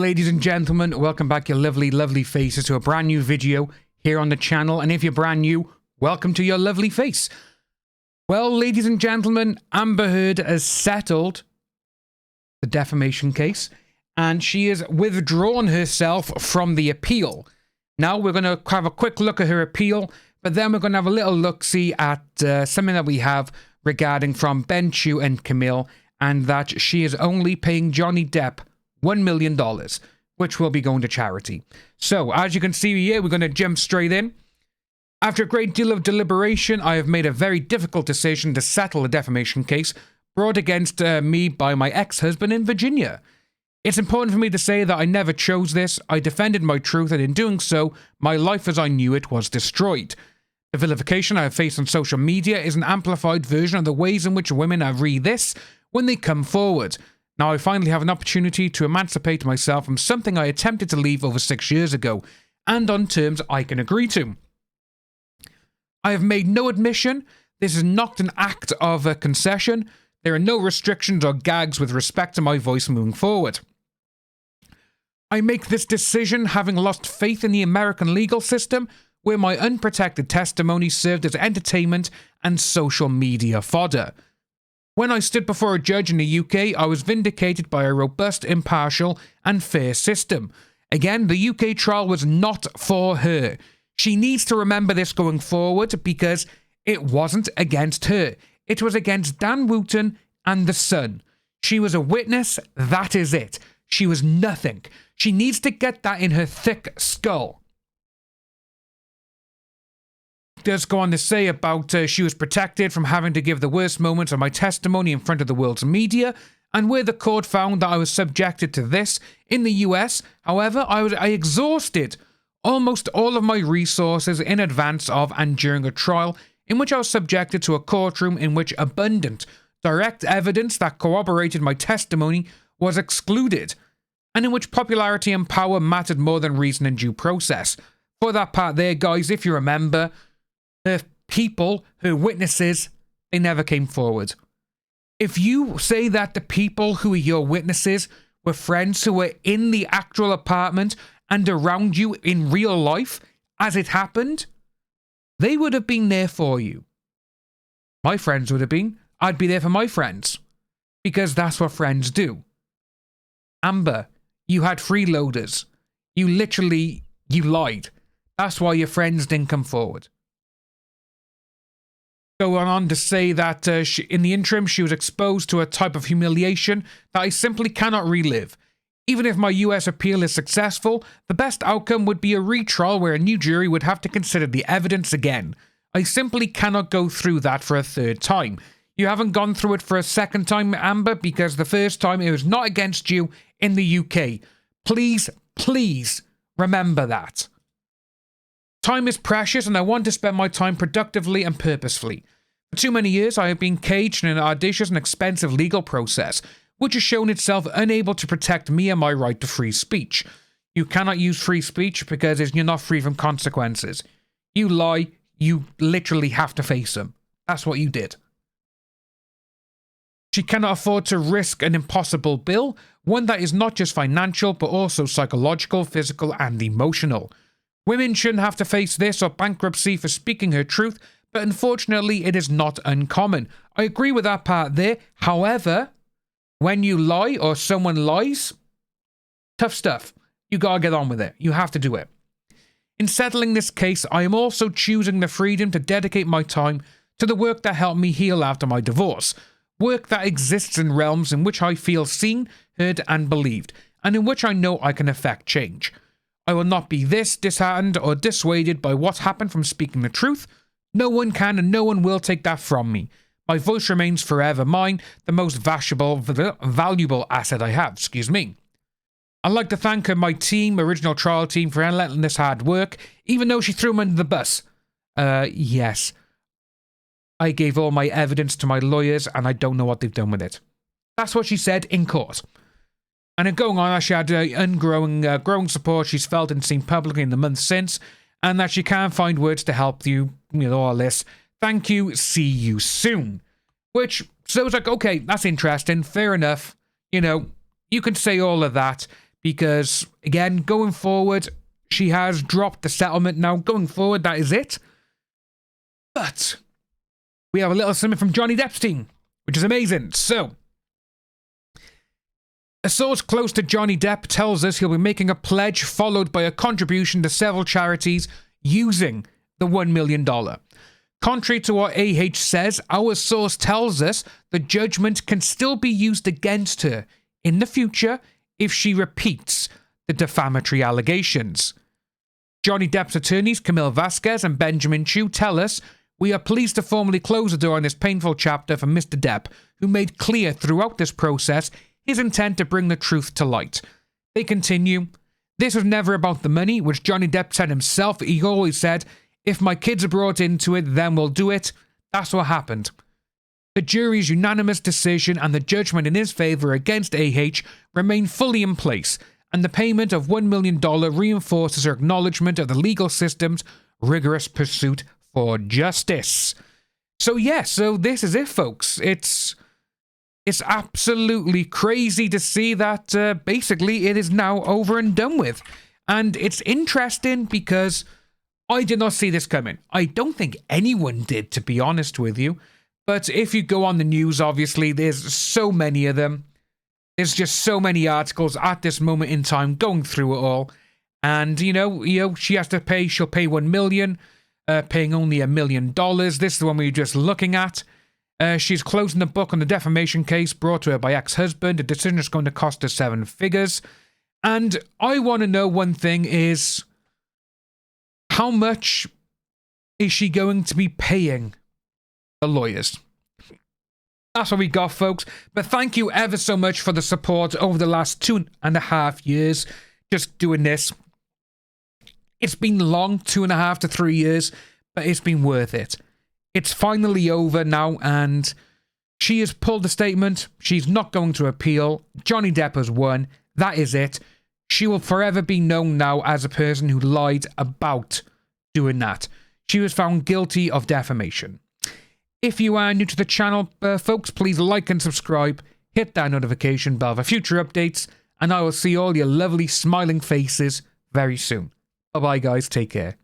ladies and gentlemen, welcome back your lovely, lovely faces to a brand new video here on the channel. And if you're brand new, welcome to your lovely face. Well, ladies and gentlemen, Amber Heard has settled the defamation case and she has withdrawn herself from the appeal. Now we're going to have a quick look at her appeal, but then we're going to have a little look-see at something that we have regarding from Ben Chew and Camille, and that she is only paying Johnny Depp $1 million, which will be going to charity. So, as you can see here, we're going to jump straight in. After a great deal of deliberation, I have made a very difficult decision to settle a defamation case brought against me by my ex-husband in Virginia. It's important for me to say that I never chose this. I defended my truth, and in doing so, my life as I knew it was destroyed. The vilification I have faced on social media is an amplified version of the ways in which women have read this when they come forward. Now I finally have an opportunity to emancipate myself from something I attempted to leave over 6 years ago, and on terms I can agree to. I have made no admission. This is not an act of a concession. There are no restrictions or gags with respect to my voice moving forward. I make this decision having lost faith in the American legal system, where my unprotected testimony served as entertainment and social media fodder. When I stood before a judge in the UK, I was vindicated by a robust, impartial and fair system. Again, the UK trial was not for her. She needs to remember this going forward, because it wasn't against her. It was against Dan Wootton and the Sun. She was a witness, that is it. She was nothing. She needs to get that in her thick skull. Does go on to say about she was protected from having to give the worst moments of my testimony in front of the world's media, and where the court found that I was subjected to this in the US, however, I exhausted almost all of my resources in advance of and during a trial in which I was subjected to a courtroom in which abundant, direct evidence that corroborated my testimony was excluded, and in which popularity and power mattered more than reason and due process. For that part there, guys, if you remember, her people, her witnesses, they never came forward. If you say that the people who are your witnesses were friends who were in the actual apartment and around you in real life as it happened, they would have been there for you. My friends would have been. I'd be there for my friends, because that's what friends do. Amber, you had freeloaders. You lied. That's why your friends didn't come forward. Going on to say that in the interim, she was exposed to a type of humiliation that I simply cannot relive. Even if my US appeal is successful, the best outcome would be a retrial where a new jury would have to consider the evidence again. I simply cannot go through that for a third time. You haven't gone through it for a second time, Amber, because the first time it was not against you in the UK. Please, please remember that. Time is precious, and I want to spend my time productively and purposefully. For too many years, I have been caged in an audacious and expensive legal process, which has shown itself unable to protect me and my right to free speech. You cannot use free speech because you're not free from consequences. You lie, you literally have to face them. That's what you did. She cannot afford to risk an impossible bill, one that is not just financial, but also psychological, physical, and emotional. Women shouldn't have to face this or bankruptcy for speaking her truth, but unfortunately it is not uncommon. I agree with that part there. However, when you lie or someone lies, tough stuff. You gotta get on with it. You have to do it. In settling this case, I am also choosing the freedom to dedicate my time to the work that helped me heal after my divorce. Work that exists in realms in which I feel seen, heard, and believed, and in which I know I can affect change. I will not be disheartened or dissuaded by what happened from speaking the truth. No one can and no one will take that from me. My voice remains forever mine, the most valuable asset I have. I'd like to thank my team, original trial team, for letting this hard work, even though she threw me under the bus. Yes. I gave all my evidence to my lawyers, and I don't know what they've done with it. That's what she said in court. And going on, she had growing support she's felt and seen publicly in the months since, and that she can't find words to help you with all this. Thank you, see you soon. Which, so it's like, okay, that's interesting, fair enough. You know, you can say all of that, because, again, going forward, she has dropped the settlement now. Going forward, that is it. But we have a little something from Johnny Depp's team, which is amazing. So, a source close to Johnny Depp tells us he'll be making a pledge followed by a contribution to several charities using the $1 million. Contrary to what AH says, our source tells us the judgment can still be used against her in the future if she repeats the defamatory allegations. Johnny Depp's attorneys Camille Vasquez and Benjamin Chu tell us, "We are pleased to formally close the door on this painful chapter for Mr. Depp, who made clear throughout this process his intent to bring the truth to light." They continue, "This was never about the money, which Johnny Depp said himself. He always said, if my kids are brought into it, then we'll do it. That's what happened. The jury's unanimous decision and the judgment in his favour against AH remain fully in place, and the payment of $1 million reinforces her acknowledgement of the legal system's rigorous pursuit for justice." So yeah, so this is it, folks. It's absolutely crazy to see that basically it is now over and done with. And it's interesting because I did not see this coming. I don't think anyone did, to be honest with you. But if you go on the news, obviously, there's so many of them. There's just so many articles at this moment in time going through it all. And, you know, she has to pay, she'll pay $1 million, paying only $1 million. This is the one we were just looking at. She's closing the book on the defamation case brought to her by ex-husband. The decision is going to cost her 7 figures. And I want to know one thing is, how much is she going to be paying the lawyers? That's what we got, folks. But thank you ever so much for the support over the last 2.5 years. Just doing this. It's been long, 2.5 to 3 years, but it's been worth it. It's finally over now, and she has pulled a statement. She's not going to appeal. Johnny Depp has won. That is it. She will forever be known now as a person who lied about doing that. She was found guilty of defamation. If you are new to the channel, folks, please like and subscribe. Hit that notification bell for future updates, and I will see all your lovely smiling faces very soon. Bye-bye, guys. Take care.